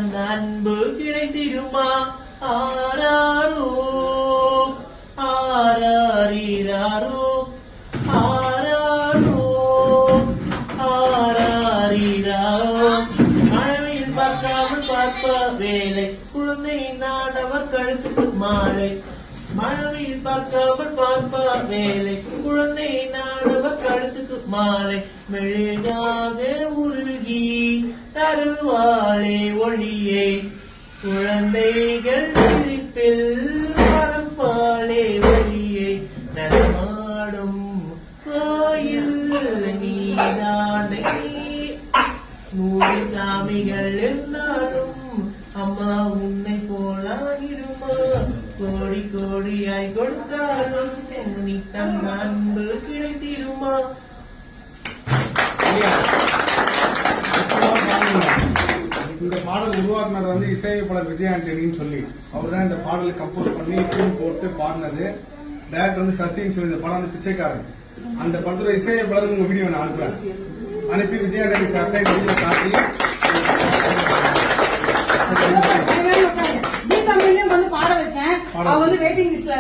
அன்பு கிடைத்திடுமா ஆராரோ ஆராரிராரோ ஆராரோ ஆராரிராரோ மழவையில் பார்க்காமல் பார்ப்ப வேலை குழந்தை நாடவர் கழுத்துக்கு மாலை மழவையில் பார்க்காமல் பார்ப்ப வேலை குழந்தை நாடவர் கழுத்துக்கு மாலை மெழுகாக உருகி தருவாளே ஒளியை குழந்தைகள் சிரிப்பில் பரப்பாளே ஒளியை நடமாடும் கோயில் நீதானே 100 சாமிகள் இருந்தாலும் அம்மா உன்னை போலாகிடுமா கோடி கோடியாய் கொடுத்தாலும் நீ தன் அன்பு கிடைத்திடுமா. இந்த பாடல் உருவாக்குனது வந்து இசையமைப்பாளர் விஜய் ஆண்டனின்னு சொல்லி அவர் தான் இந்த பாடலை கம்போஸ் பண்ணி டியூன் போட்டு பாடினது. டைரக்டர் வந்து சசின்னு சொல்லி இந்த படம் வந்து பிச்சைக்காரன். அந்த படத்தோட இசையமைப்பாளருக்கு உங்க வீடியோ நான் அனுப்புறேன். அனுப்பி விஜய் ஆண்டனி சட்டை வெளியில காட்டி பாட வச்சேன். அவர் வந்து வெயிட்டிங் லிஸ்ட்ல